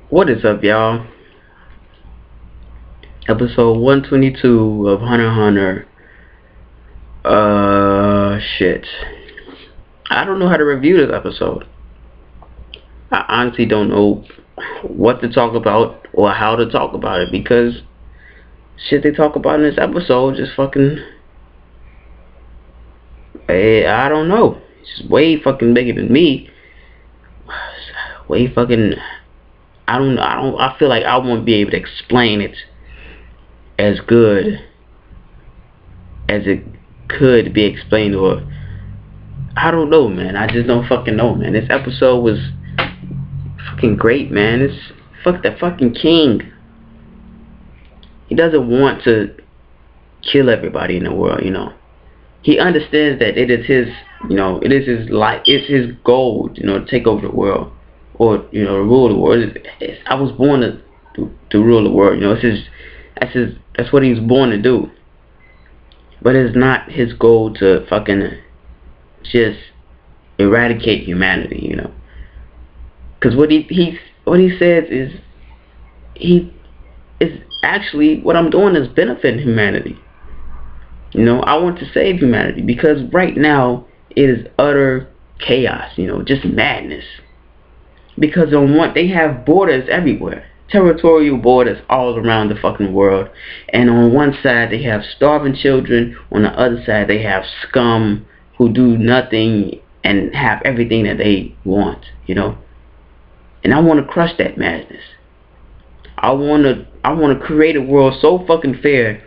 What is up, y'all? Episode 122 of Hunter x Hunter. Shit. I don't know how to review this episode. I honestly don't know what to talk about or how to talk about it because shit they talk about in this episode just fucking. I don't know. It's just way fucking bigger than me. Way fucking. I feel like I won't be able to explain it as good as it could be explained, or I don't know, man. I just don't fucking know, man. This episode was fucking great, man. It's fuck the fucking king. He doesn't want to kill everybody in the world, you know. He understands that it is his, you know, it is his life, it's his goal, you know, to take over the world, or you know, to rule the world. I was born to rule the world, you know. That's what he was born to do. But it's not his goal to fucking just eradicate humanity, you know. Because what he says is actually what I'm doing is benefiting humanity. You know, I want to save humanity because right now it is utter chaos, you know, just madness. Because they have borders everywhere. Territorial borders all around the fucking world, and on one side they have starving children, on the other side they have scum who do nothing and have everything that they want, you know. And I want to crush that madness. I want to create a world so fucking fair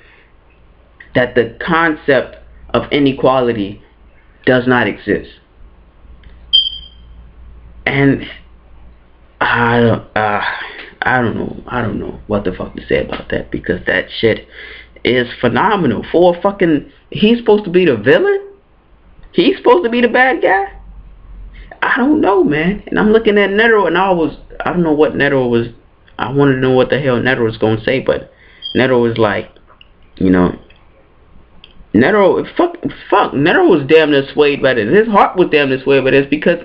that the concept of inequality does not exist. And I don't know what the fuck to say about that, because that shit is phenomenal. For a fucking, he's supposed to be the villain? He's supposed to be the bad guy? I don't know, man. And I'm looking at Netero, and I don't know what Netero was. I wanted to know what the hell Netero was gonna say, but Netero was like, you know, Netero, fuck, Netero was damn near swayed by this. His heart was damn near swayed by this, because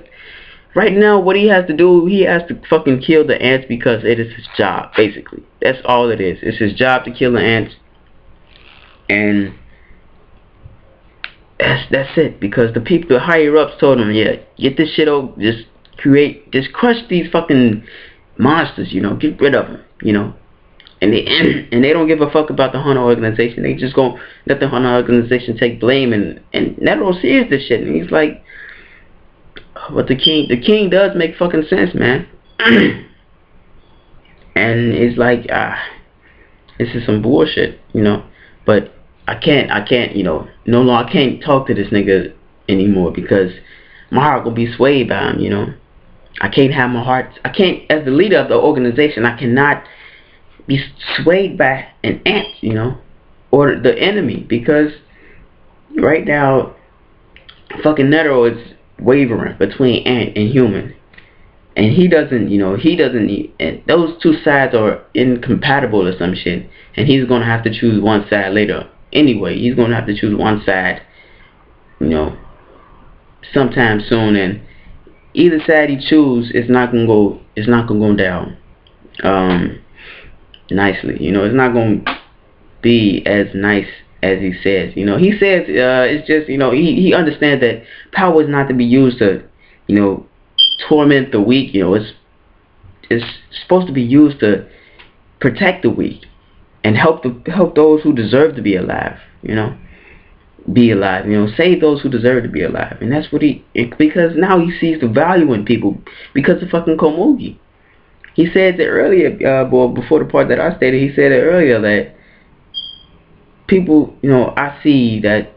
right now, what he has to do, he has to fucking kill the ants because it is his job, basically. That's all it is. It's his job to kill the ants. And that's it. Because the higher ups told him, yeah, get this shit over, just crush these fucking monsters, you know, get rid of them, you know. And they don't give a fuck about the Hunter organization. They just gonna let the Hunter organization take blame. And Netero sees this shit, and he's like, but the king does make fucking sense, man. And it's like, this is some bullshit, you know. But I can't, you know, no longer, I can't talk to this nigga anymore because my heart will be swayed by him, you know. I can't have my heart, as the leader of the organization, I cannot be swayed by an ant, you know, or the enemy, because right now, fucking Netero is wavering between ant and human, and he doesn't, and those two sides are incompatible or some shit, and he's gonna have to choose one side later anyway. He's gonna have to choose one side, you know, sometime soon, and either side he chooses is not gonna go down nicely, you know. It's not gonna be as nice as he says, you know. He says it's just, you know, he understands that power is not to be used to, you know, torment the weak, you know. It's supposed to be used to protect the weak and help those who deserve to be alive, you know. You know, save those who deserve to be alive. And that's what because now he sees the value in people because of fucking Komugi. He said it earlier, before the part that I stated, he said it earlier that people, you know, I see that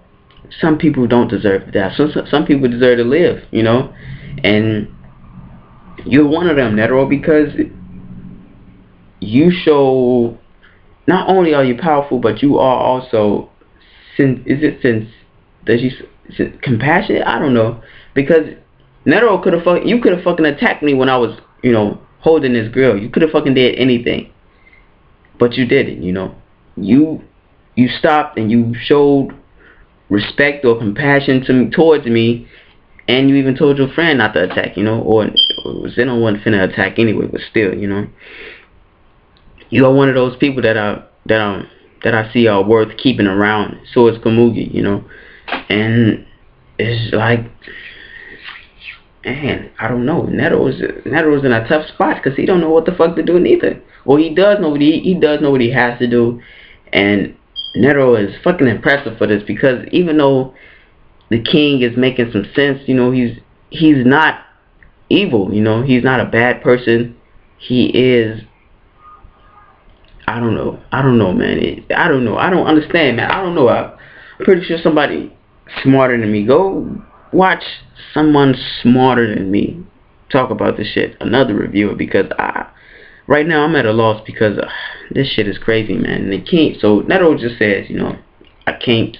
some people don't deserve to die. Some people deserve to live, you know. And you're one of them, Netero, because you show, not only are you powerful, but you are also, compassionate? I don't know. Because Netero you could have fucking attacked me when I was, you know, holding this girl. You could have fucking did anything. But you didn't, you know. You stopped and you showed respect or compassion towards me, And you even told your friend not to attack, you know, or Zeno wasn't finna attack anyway, but still, you know. You are one of those people that I see are worth keeping around. So is Komugi, you know. And it's like, man, I don't know. Nero's in a tough spot because he don't know what the fuck to do neither. Well, he does know what he does know what he has to do, and Nero is fucking impressive for this because even though the king is making some sense, you know, he's not evil, you know, he's not a bad person. He is, I don't know, man. I don't know. I don't understand, man. I don't know. I'm pretty sure somebody smarter than me. Go watch someone smarter than me talk about this shit. Another reviewer, because right now I'm at a loss because this shit is crazy, man. And they can't. So Neto just says, you know, I can't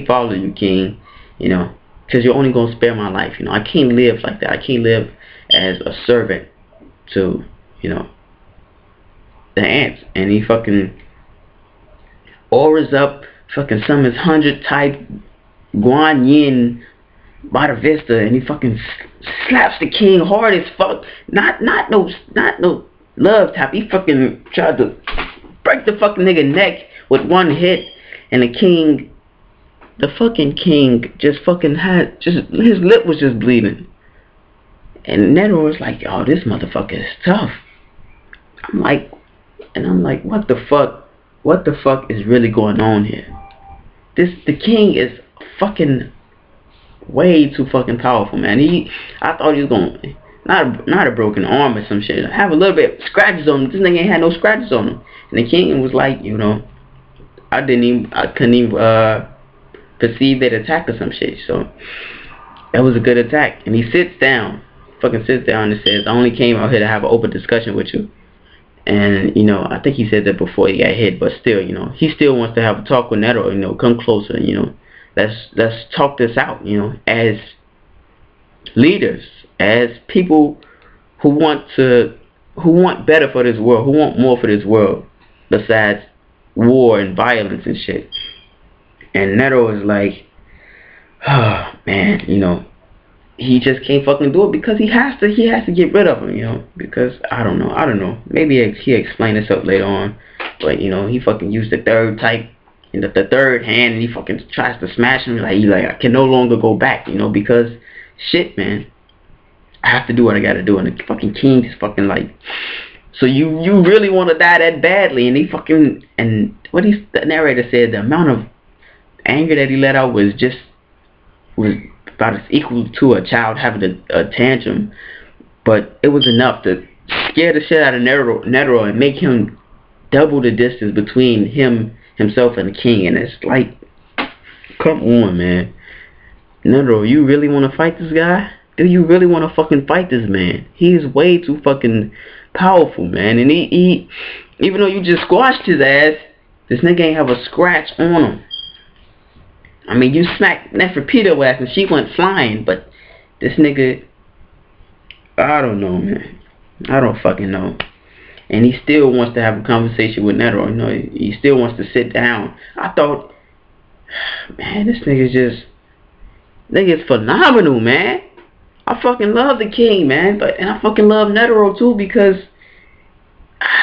follow you, king, you know, because you're only gonna spare my life. You know, I can't live like that. I can't live as a servant to, you know, the ants. And he fucking auras up, fucking summons 100 type Guan Yin Bada Vista, and he fucking slaps the king hard as fuck. Not no love tap. He fucking tried to break the fucking nigga neck with one hit, and the fucking king just fucking had, just his lip was just bleeding. And Neto was like, yo, this motherfucker is tough. I'm like, what the fuck? What the fuck is really going on here? The king is fucking way too fucking powerful, man. I thought he was gonna not a broken arm or some shit. Have a little bit of scratches on him. This nigga ain't had no scratches on him. And the king was like, you know, I couldn't even perceive that attack or some shit. So that was a good attack. And he sits down, fucking sits down and says, I only came out here to have an open discussion with you. And, you know, I think he said that before he got hit, but still, you know, he still wants to have a talk with Neto, you know, come closer, you know. Let's talk this out, you know, as leaders, as people who want better for this world, who want more for this world besides war and violence and shit. And Neto is like, oh man, you know, he just can't fucking do it because he has to get rid of him, you know, because I don't know. Maybe he'll explain this up later on, but you know, he fucking used the third type in the third hand, and he fucking tries to smash him. Like, I can no longer go back, you know, because shit, man, I have to do what I gotta do. And the fucking king is fucking like, so you really want to die that badly? And he fucking, and what the narrator said, the amount of anger that he let out was about as equal to a child having a tantrum, but it was enough to scare the shit out of Nero and make him double the distance between himself and the king. And it's like, come on, man. Nero, you really want to fight this guy? Do you really want to fucking fight this man? He is way too fucking powerful, man. And he even though you just squashed his ass, this nigga ain't have a scratch on him. I mean, you smacked Neferpito ass and she went flying, but this nigga, I don't know, man. I don't fucking know. And he still wants to have a conversation with Neto. You know, he still wants to sit down. I thought, man, this nigga's phenomenal, man. I fucking love the king, man. And I fucking love Netero too, because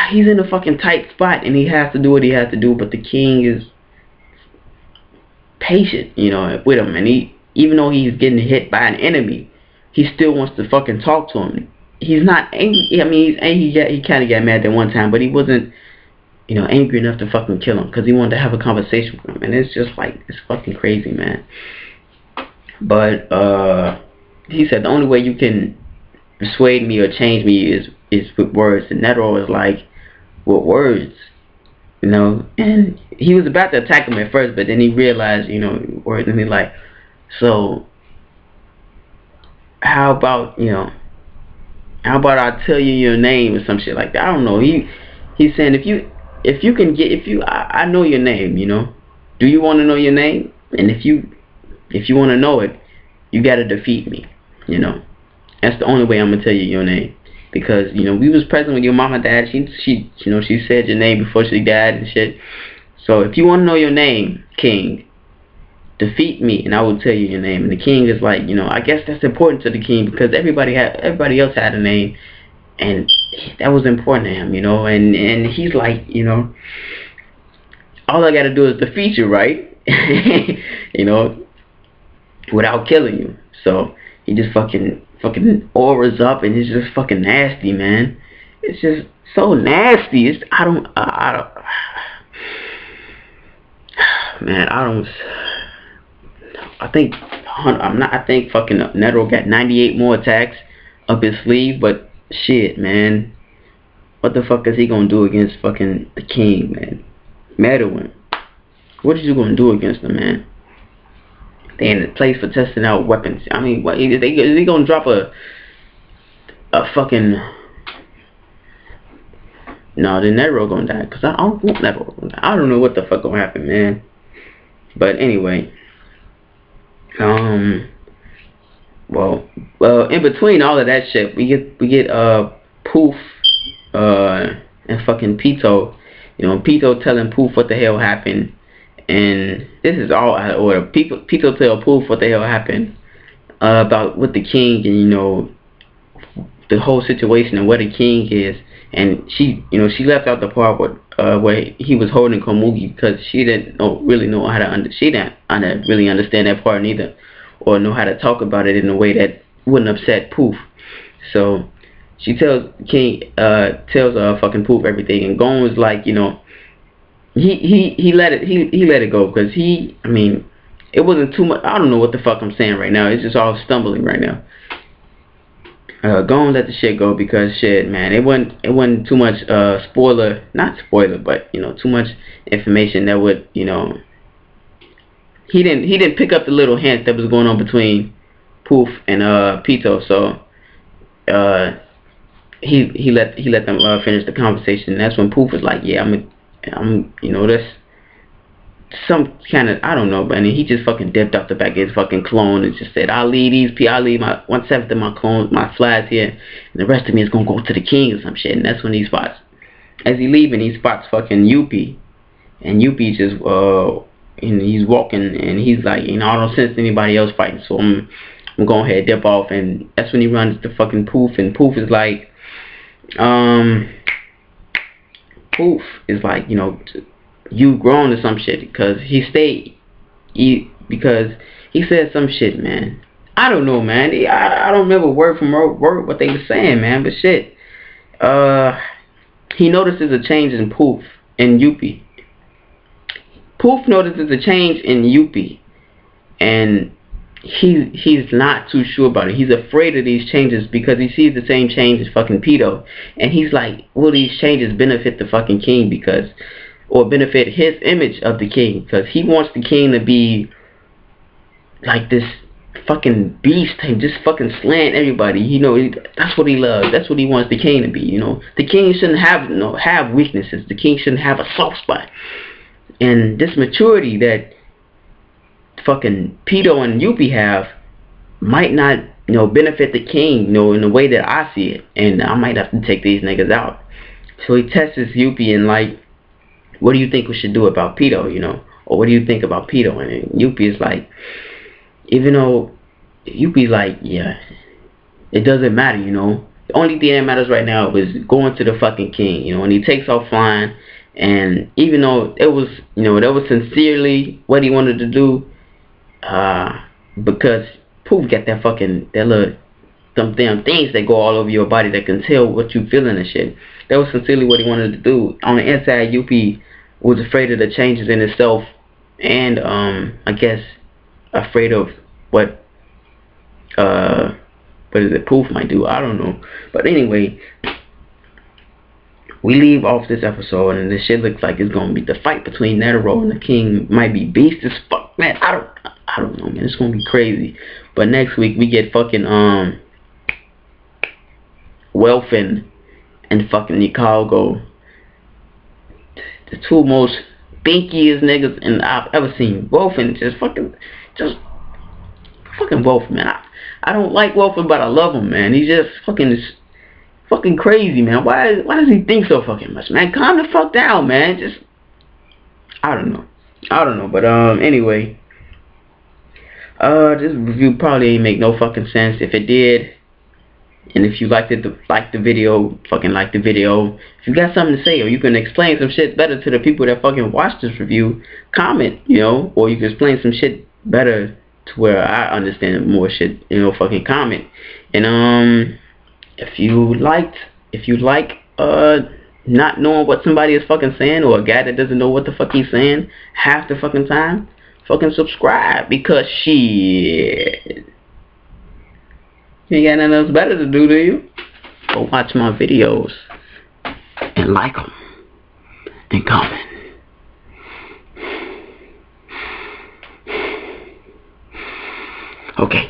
he's in a fucking tight spot and he has to do what he has to do. But the king is patient, you know, with him. And even though he's getting hit by an enemy, he still wants to fucking talk to him. He's not angry. I mean, he kind of got mad that one time, but he wasn't, you know, angry enough to fucking kill him because he wanted to have a conversation with him. And it's just like, it's fucking crazy, man. But he said the only way you can persuade me or change me is with words. And Neto was like, with words, you know. And he was about to attack him at first, but then he realized, you know, words, and he's like, so how about I tell you your name or some shit like that? I don't know. He's saying I know your name, you know. Do you want to know your name? And if you want to know it, you gotta defeat me, you know. That's the only way I'm gonna tell you your name, because you know we was present when your mama died. She you know, she said your name before she died and shit. So if you want to know your name, King, defeat me, and I will tell you your name. And the king is like, you know, I guess that's important to the king because everybody else had a name, and that was important to him, you know. And he's like, you know, all I gotta do is defeat you, right? You know, without killing you. So he just fucking auras up, and it's just fucking nasty, man. It's just so nasty. It's I don't man, I think fucking Netero got 98 more attacks up his sleeve, but shit, man, what the fuck is he gonna do against fucking the king, man? Medowin, what are you gonna do against him, man? They in the place for testing out weapons. I mean, what, is they gonna drop a fucking... No, the Netero gonna die, because I don't want Netero gonna die. I don't know what the fuck gonna happen, man. But anyway, well, in between all of that shit, we get Poof, and fucking Pito. You know, Pito telling Poof what the hell happened, and this is all out of order. Pito tell Poof what the hell happened about with the king, and you know, the whole situation and where the king is. And she, you know, she left out the part where he was holding Komugi because she didn't really know how to she didn't really understand that part neither, or know how to talk about it in a way that wouldn't upset Poof. So she tells King, fucking Poof everything, and Gon was like, you know, he let it go because I mean, it wasn't too much. I don't know what the fuck I'm saying right now. It's just all stumbling right now. Go and let the shit go because shit, man, it wasn't too much not spoiler, but you know, too much information that would, you know, he didn't pick up the little hint that was going on between Poof and Pito, so he let them finish the conversation. And that's when Poof was like, yeah, I'm you know, that's some kind of, I don't know, but he just fucking dipped off the back of his fucking clone and just said, I'll leave my 1/7 of my clones, my flies here, and the rest of me is gonna go to the king or some shit. And that's when he spots, as he leaving, he spots fucking Yuppie, and Yuppie just and he's walking, and he's like, you know, I don't sense anybody else fighting, so I'm going ahead, dip off. And that's when he runs to fucking Poof, and Poof is like, you know, you grown or some shit, because because he said some shit, man. I don't know, man. I don't remember word from word what they were saying, man, but shit. He notices a change in Poof and Yuppie. Poof notices a change in Yuppie, and he's not too sure about it. He's afraid of these changes because he sees the same change as fucking Pito, and he's like, will these changes benefit the fucking king or benefit his image of the king? Because he wants the king to be like this fucking beast and just fucking slaying everybody. You know, that's what he loves. That's what he wants the king to be. You know, the king shouldn't have weaknesses. The king shouldn't have a soft spot. And this maturity that fucking Pito and Yuppie have might not, you know, benefit the king, you know, in the way that I see it. And I might have to take these niggas out. So he tests Yuppie and like, what do you think we should do about Pito, you know? Or what do you think about Pito? And Yuppie is like, even though Yuppie's like, yeah, it doesn't matter, you know. The only thing that matters right now is going to the fucking king, you know. And he takes off flying, and even though it was, you know, that was sincerely what he wanted to do, because Poof got them damn things that go all over your body that can tell what you feeling and shit. That was sincerely what he wanted to do. On the inside, Yuppie was afraid of the changes in himself, and I guess afraid of what is it, Poof might do. I don't know. But anyway, we leave off this episode, and this shit looks like it's gonna be the fight between Netero and the king might be beast as fuck, man. I don't know, man. It's gonna be crazy. But next week we get fucking Welfin and fucking Nicago, the two most binkiest niggas and I've ever seen. Welfin just fucking Welfin, man. I don't like Welfin, but I love him, man. He's just fucking crazy, man. Why does he think so fucking much, man? Calm the fuck down, man. Just I don't know. But anyway, This review probably ain't make no fucking sense. If it did, and if you liked the video, fucking like the video. If you got something to say, or you can explain some shit better to the people that fucking watch this review, comment, you know, or you can explain some shit better to where I understand more shit, you know, fucking comment. And if you like not knowing what somebody is fucking saying, or a guy that doesn't know what the fuck he's saying half the fucking time, fucking subscribe, because shit, you ain't got nothing else better to do, do you? Go watch my videos and like them and comment. Okay.